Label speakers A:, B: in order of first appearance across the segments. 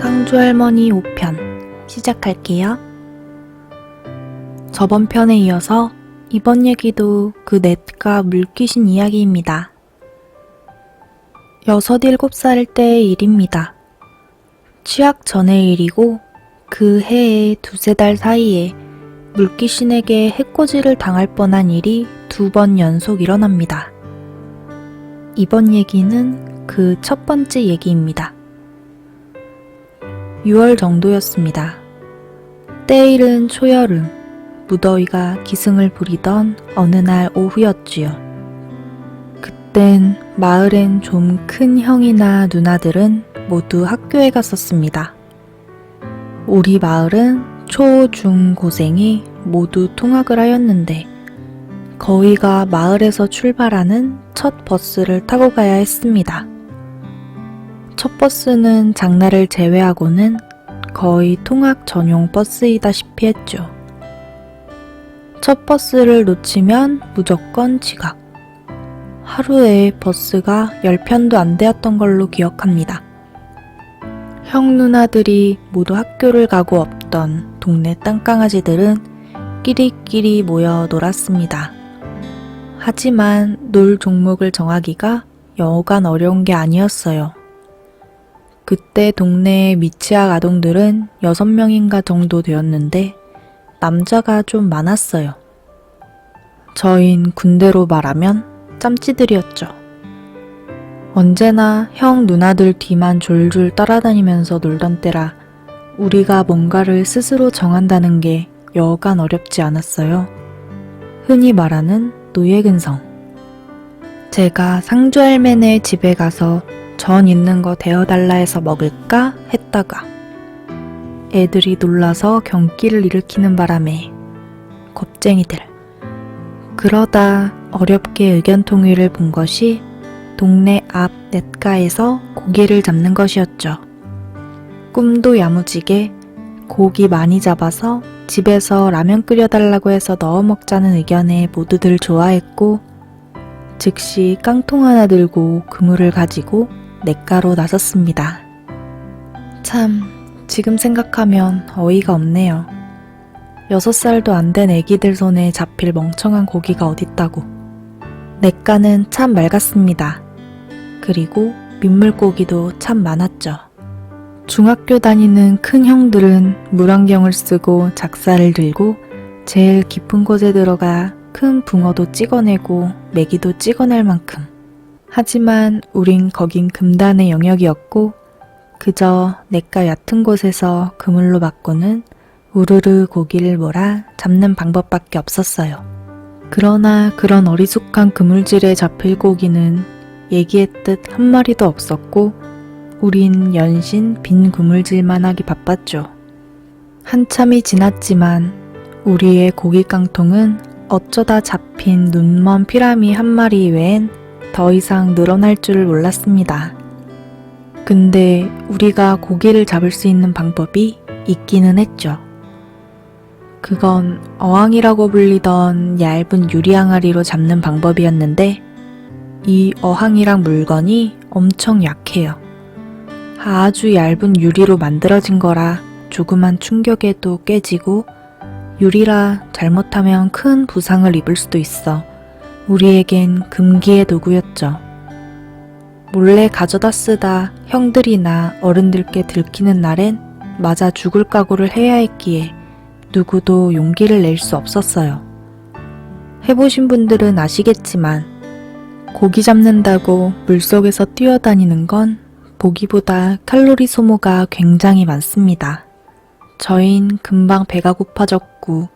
A: 상주할머니 5편 시작할게요. 저번 편에 이어서 이번 얘기도 그 넷과 물귀신 이야기입니다. 6, 7살 때의 일입니다. 취학 전의 일이고 그 해에 2, 3달 사이에 물귀신에게 해코지를 당할 뻔한 일이 2번 연속 일어납니다. 이번 얘기는 그 첫 번째 얘기입니다. 6월 정도였습니다. 때일은 초여름, 무더위가 기승을 부리던 어느 날 오후였지요. 그땐 마을엔 좀 큰 형이나 누나들은 모두 학교에 갔었습니다. 우리 마을은 초, 중, 고생이 모두 통학을 하였는데 거의가 마을에서 출발하는 첫 버스를 타고 가야 했습니다. 첫 버스는 장날을 제외하고는 거의 통학 전용 버스이다시피 했죠. 첫 버스를 놓치면 무조건 지각. 하루에 버스가 10편도 안 되었던 걸로 기억합니다. 형 누나들이 모두 학교를 가고 없던 동네 땅강아지들은 끼리끼리 모여 놀았습니다. 하지만 놀 종목을 정하기가 여간 어려운 게 아니었어요. 그때 동네의 미취학 아동들은 6명인가 정도 되었는데 남자가 좀 많았어요. 저흰 군대로 말하면 짬찌들이었죠. 언제나 형 누나들 뒤만 졸졸 따라다니면서 놀던 때라 우리가 뭔가를 스스로 정한다는 게 여간 어렵지 않았어요. 흔히 말하는 노예근성. 제가 상주할매네 집에 가서 전 있는 거 데워달라 해서 먹을까 했다가 애들이 놀라서 경기를 일으키는 바람에 겁쟁이들. 그러다 어렵게 의견 통일을 본 것이 동네 앞 냇가에서 고기를 잡는 것이었죠. 꿈도 야무지게 고기 많이 잡아서 집에서 라면 끓여달라고 해서 넣어 먹자는 의견에 모두들 좋아했고 즉시 깡통 하나 들고 그물을 가지고 냇가로 나섰습니다. 참, 지금 생각하면 어이가 없네요. 6살도 안 된 애기들 손에 잡힐 멍청한 고기가 어딨다고. 냇가는 참 맑았습니다. 그리고 민물고기도 참 많았죠. 중학교 다니는 큰 형들은 물안경을 쓰고 작사를 들고 제일 깊은 곳에 들어가 큰 붕어도 찍어내고 메기도 찍어낼 만큼. 하지만 우린 거긴 금단의 영역이었고 그저 냇가 얕은 곳에서 그물로 바꾸는 우르르 고기를 몰아 잡는 방법밖에 없었어요. 그러나 그런 어리숙한 그물질에 잡힐 고기는 얘기했듯 한 마리도 없었고 우린 연신 빈 그물질만 하기 바빴죠. 한참이 지났지만 우리의 고기 깡통은 어쩌다 잡힌 눈먼 피라미 한 마리 외엔 더 이상 늘어날 줄을 몰랐습니다. 근데 우리가 고기를 잡을 수 있는 방법이 있기는 했죠. 그건 어항이라고 불리던 얇은 유리 항아리로 잡는 방법이었는데 이 어항이랑 물건이 엄청 약해요. 아주 얇은 유리로 만들어진 거라 조그만 충격에도 깨지고 유리라 잘못하면 큰 부상을 입을 수도 있어 우리에겐 금기의 도구였죠. 몰래 가져다 쓰다 형들이나 어른들께 들키는 날엔 맞아 죽을 각오를 해야 했기에 누구도 용기를 낼 수 없었어요. 해보신 분들은 아시겠지만 고기 잡는다고 물속에서 뛰어다니는 건 보기보다 칼로리 소모가 굉장히 많습니다. 저흰 금방 배가 고파졌고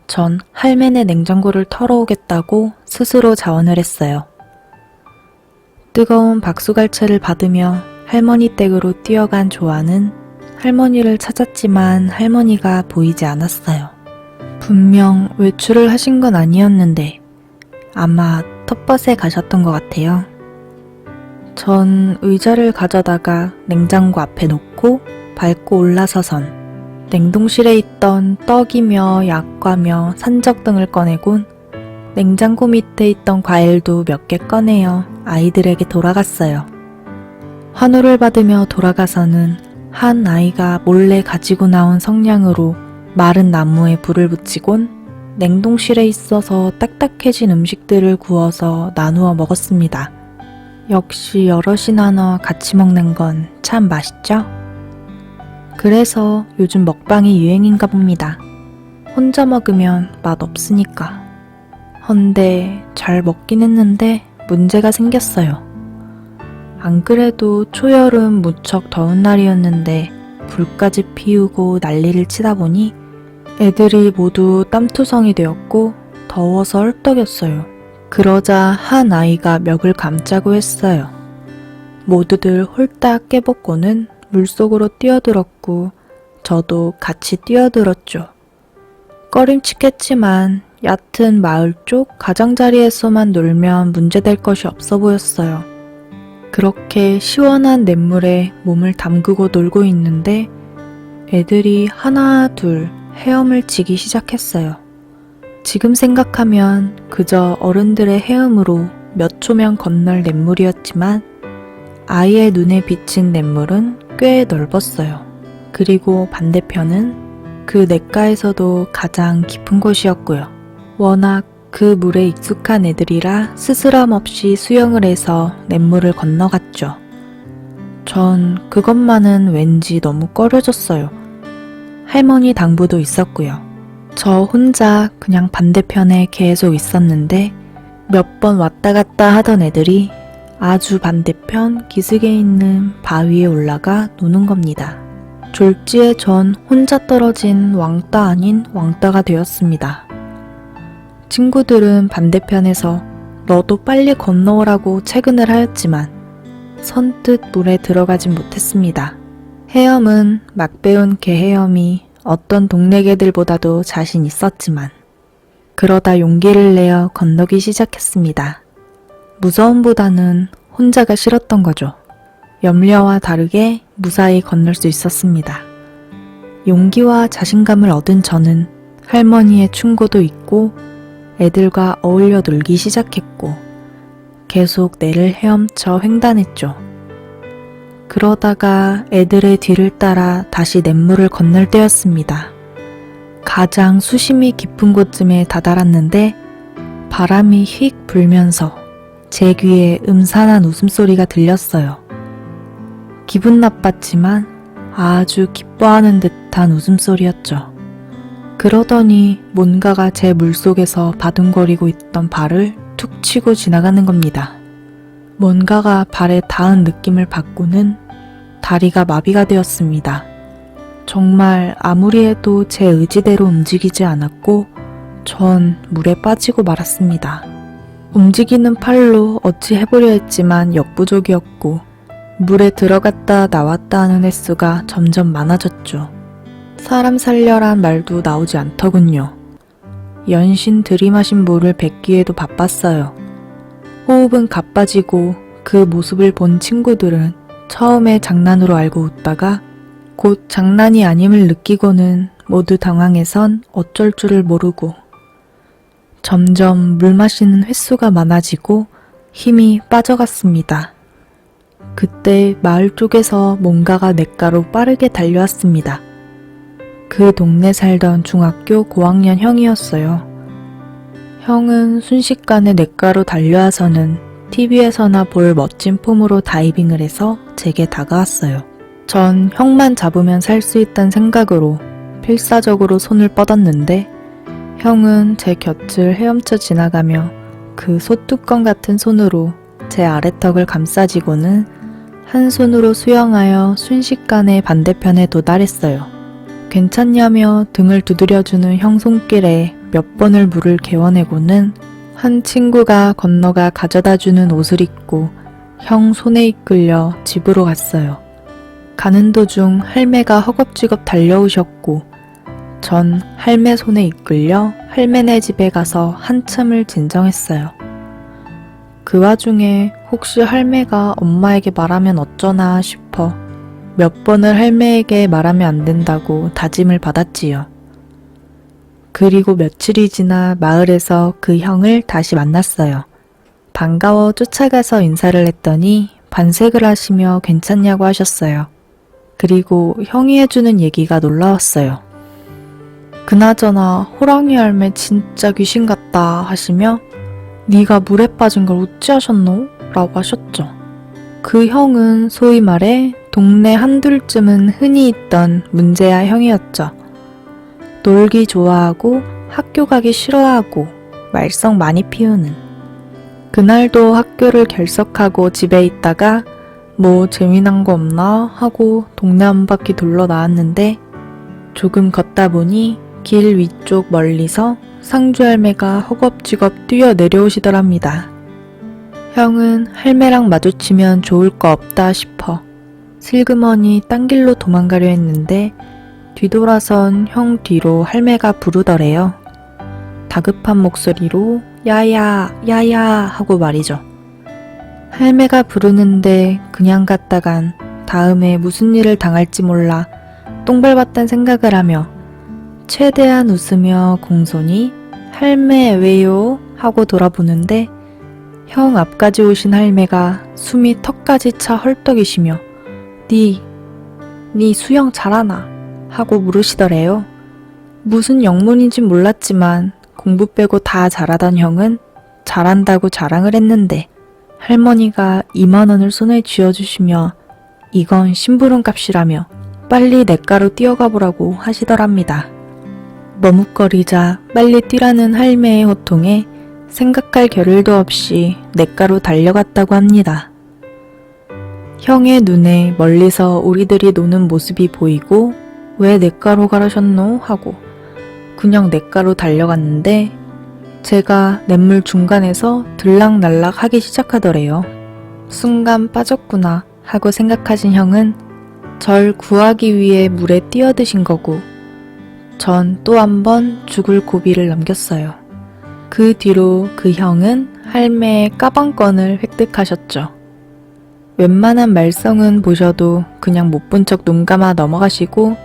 A: 전 할매네 냉장고를 털어오겠다고 스스로 자원을 했어요. 뜨거운 박수갈채를 받으며 할머니 댁으로 뛰어간 조아는 할머니를 찾았지만 할머니가 보이지 않았어요. 분명 외출을 하신 건 아니었는데 아마 텃밭에 가셨던 것 같아요. 전 의자를 가져다가 냉장고 앞에 놓고 밟고 올라서선 냉동실에 있던 떡이며 약과며 산적 등을 꺼내곤 냉장고 밑에 있던 과일도 몇 개 꺼내어 아이들에게 돌아갔어요. 환호를 받으며 돌아가서는 한 아이가 몰래 가지고 나온 성냥으로 마른 나무에 불을 붙이곤 냉동실에 있어서 딱딱해진 음식들을 구워서 나누어 먹었습니다. 역시 여럿이 나눠 같이 먹는 건 참 맛있죠? 그래서 요즘 먹방이 유행인가 봅니다. 혼자 먹으면 맛 없으니까. 헌데 잘 먹긴 했는데 문제가 생겼어요. 안 그래도 초여름 무척 더운 날이었는데 불까지 피우고 난리를 치다 보니 애들이 모두 땀투성이 되었고 더워서 헐떡였어요. 그러자 한 아이가 멱을 감자고 했어요. 모두들 홀딱 깨벗고는 물속으로 뛰어들었고 저도 같이 뛰어들었죠. 꺼림칙했지만 얕은 마을 쪽 가장자리에서만 놀면 문제될 것이 없어 보였어요. 그렇게 시원한 냇물에 몸을 담그고 놀고 있는데 애들이 하나 둘 헤엄을 치기 시작했어요. 지금 생각하면 그저 어른들의 헤엄으로 몇 초면 건널 냇물이었지만 아이의 눈에 비친 냇물은 꽤 넓었어요. 그리고 반대편은 그 냇가에서도 가장 깊은 곳이었고요. 워낙 그 물에 익숙한 애들이라 스스럼 없이 수영을 해서 냇물을 건너갔죠. 전 그것만은 왠지 너무 꺼려졌어요. 할머니 당부도 있었고요. 저 혼자 그냥 반대편에 계속 있었는데 몇 번 왔다 갔다 하던 애들이 아주 반대편 기슭에 있는 바위에 올라가 노는 겁니다. 졸지에 전 혼자 떨어진 왕따 아닌 왕따가 되었습니다. 친구들은 반대편에서 너도 빨리 건너오라고 채근을 하였지만 선뜻 물에 들어가진 못했습니다. 헤엄은 막 배운 개헤엄이 어떤 동네 개들보다도 자신 있었지만 그러다 용기를 내어 건너기 시작했습니다. 무서움보다는 혼자가 싫었던 거죠. 염려와 다르게 무사히 건널 수 있었습니다. 용기와 자신감을 얻은 저는 할머니의 충고도 있고 애들과 어울려 놀기 시작했고 계속 내를 헤엄쳐 횡단했죠. 그러다가 애들의 뒤를 따라 다시 냇물을 건널 때였습니다. 가장 수심이 깊은 곳쯤에 다다랐는데 바람이 휙 불면서 제 귀에 음산한 웃음소리가 들렸어요. 기분 나빴지만 아주 기뻐하는 듯한 웃음소리였죠. 그러더니 뭔가가 제 물속에서 바둥거리고 있던 발을 툭 치고 지나가는 겁니다. 뭔가가 발에 닿은 느낌을 받고는 다리가 마비가 되었습니다. 정말 아무리 해도 제 의지대로 움직이지 않았고 전 물에 빠지고 말았습니다. 움직이는 팔로 어찌 해보려 했지만 역부족이었고 물에 들어갔다 나왔다 하는 횟수가 점점 많아졌죠. 사람 살려란 말도 나오지 않더군요. 연신 들이마신 물을 뱉기에도 바빴어요. 호흡은 가빠지고 그 모습을 본 친구들은 처음에 장난으로 알고 웃다가 곧 장난이 아님을 느끼고는 모두 당황해선 어쩔 줄을 모르고 점점 물 마시는 횟수가 많아지고 힘이 빠져갔습니다. 그때 마을 쪽에서 뭔가가 냇가로 빠르게 달려왔습니다. 그 동네 살던 중학교 고학년 형이었어요. 형은 순식간에 냇가로 달려와서는 TV에서나 볼 멋진 폼으로 다이빙을 해서 제게 다가왔어요. 전 형만 잡으면 살 수 있다는 생각으로 필사적으로 손을 뻗었는데 형은 제 곁을 헤엄쳐 지나가며 그 소뚜껑 같은 손으로 제 아래턱을 감싸지고는 한 손으로 수영하여 순식간에 반대편에 도달했어요. 괜찮냐며 등을 두드려주는 형 손길에 몇 번을 물을 개워내고는 한 친구가 건너가 가져다주는 옷을 입고 형 손에 이끌려 집으로 갔어요. 가는 도중 할매가 허겁지겁 달려오셨고 전 할매 손에 이끌려 할매네 집에 가서 한참을 진정했어요. 그 와중에 혹시 할매가 엄마에게 말하면 어쩌나 싶어 몇 번을 할매에게 말하면 안 된다고 다짐을 받았지요. 그리고 며칠이 지나 마을에서 그 형을 다시 만났어요. 반가워 쫓아가서 인사를 했더니 반색을 하시며 괜찮냐고 하셨어요. 그리고 형이 해주는 얘기가 놀라웠어요. 그나저나 호랑이 할매 진짜 귀신 같다 하시며 네가 물에 빠진 걸 어찌하셨노? 라고 하셨죠. 그 형은 소위 말해 동네 한둘쯤은 흔히 있던 문제아 형이었죠. 놀기 좋아하고 학교 가기 싫어하고 말썽 많이 피우는. 그날도 학교를 결석하고 집에 있다가 뭐 재미난 거 없나 하고 동네 한 바퀴 돌러 나왔는데 조금 걷다 보니 길 위쪽 멀리서 상주 할매가 허겁지겁 뛰어 내려오시더랍니다. 형은 할매랑 마주치면 좋을 거 없다 싶어 슬그머니 딴 길로 도망가려 했는데 뒤돌아선 형 뒤로 할매가 부르더래요. 다급한 목소리로 야야 야야 하고 말이죠. 할매가 부르는데 그냥 갔다간 다음에 무슨 일을 당할지 몰라 똥밟았단 생각을 하며 최대한 웃으며 공손히 할매 왜요? 하고 돌아보는데 형 앞까지 오신 할매가 숨이 턱까지 차 헐떡이시며 니 수영 잘하나? 하고 물으시더래요. 무슨 영문인진 몰랐지만 공부 빼고 다 잘하던 형은 잘한다고 자랑을 했는데 할머니가 2만 원을 손에 쥐어주시며 이건 심부름 값이라며 빨리 냇가로 뛰어가 보라고 하시더랍니다. 머뭇거리자 빨리 뛰라는 할매의 호통에 생각할 겨를도 없이 냇가로 달려갔다고 합니다. 형의 눈에 멀리서 우리들이 노는 모습이 보이고 왜 냇가로 가라셨노? 하고 그냥 냇가로 달려갔는데 제가 냇물 중간에서 들락날락 하기 시작하더래요. 순간 빠졌구나 하고 생각하신 형은 절 구하기 위해 물에 뛰어드신 거고 전 또 한 번 죽을 고비를 넘겼어요. 그 뒤로 그 형은 할매의 까방권을 획득하셨죠. 웬만한 말썽은 보셔도 그냥 못 본 척 눈 감아 넘어가시고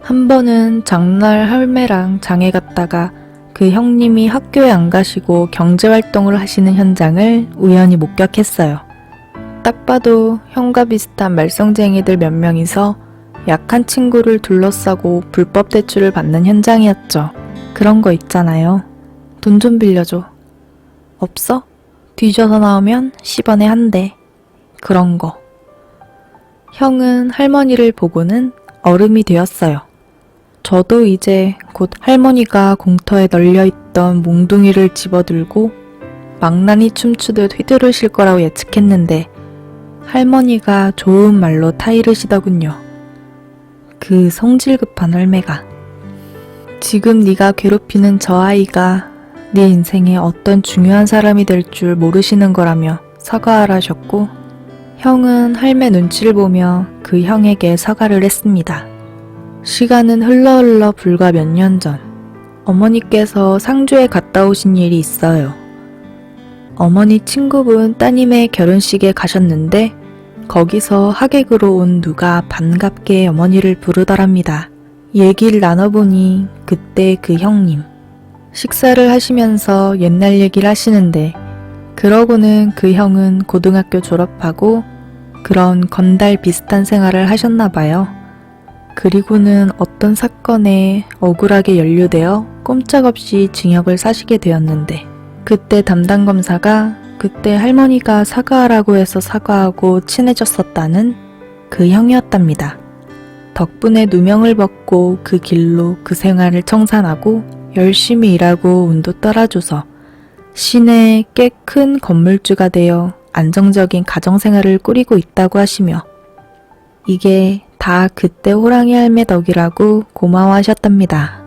A: 한 번은 장날 할매랑 장에 갔다가 그 형님이 학교에 안 가시고 경제활동을 하시는 현장을 우연히 목격했어요. 딱 봐도 형과 비슷한 말썽쟁이들 몇 명이서 약한 친구를 둘러싸고 불법 대출을 받는 현장이었죠. 그런 거 있잖아요. 돈 좀 빌려줘. 없어? 뒤져서 나오면 10원에 한 대. 그런 거. 형은 할머니를 보고는 얼음이 되었어요. 저도 이제 곧 할머니가 공터에 널려있던 몽둥이를 집어들고 망나니 춤추듯 휘두르실 거라고 예측했는데 할머니가 좋은 말로 타이르시더군요. 그 성질 급한 할매가. 지금 네가 괴롭히는 저 아이가 네 인생에 어떤 중요한 사람이 될 줄 모르시는 거라며 사과하라셨고 형은 할매 눈치를 보며 그 형에게 사과를 했습니다. 시간은 흘러 불과 몇 년 전 어머니께서 상주에 갔다 오신 일이 있어요. 어머니 친구분 따님의 결혼식에 가셨는데 거기서 하객으로 온 누가 반갑게 어머니를 부르더랍니다. 얘기를 나눠보니 그때 그 형님 식사를 하시면서 옛날 얘기를 하시는데 그러고는 그 형은 고등학교 졸업하고 그런 건달 비슷한 생활을 하셨나봐요. 그리고는 어떤 사건에 억울하게 연루되어 꼼짝없이 징역을 사시게 되었는데 그때 담당 검사가 그때 할머니가 사과하라고 해서 사과하고 친해졌었다는 그 형이었답니다. 덕분에 누명을 벗고 그 길로 그 생활을 청산하고 열심히 일하고 운도 따라줘서 시내에 꽤 큰 건물주가 되어 안정적인 가정생활을 꾸리고 있다고 하시며 이게 다 그때 호랑이 할매 덕이라고 고마워하셨답니다.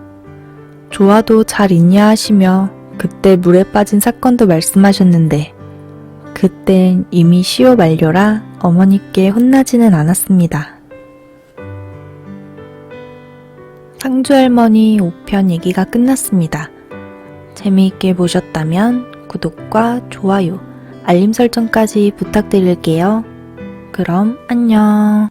A: 좋아도 잘 있냐 하시며 그때 물에 빠진 사건도 말씀하셨는데 그땐 이미 시효 만료라 어머니께 혼나지는 않았습니다. 상주 할머니 5편 얘기가 끝났습니다. 재미있게 보셨다면 구독과 좋아요, 알림 설정까지 부탁드릴게요. 그럼 안녕.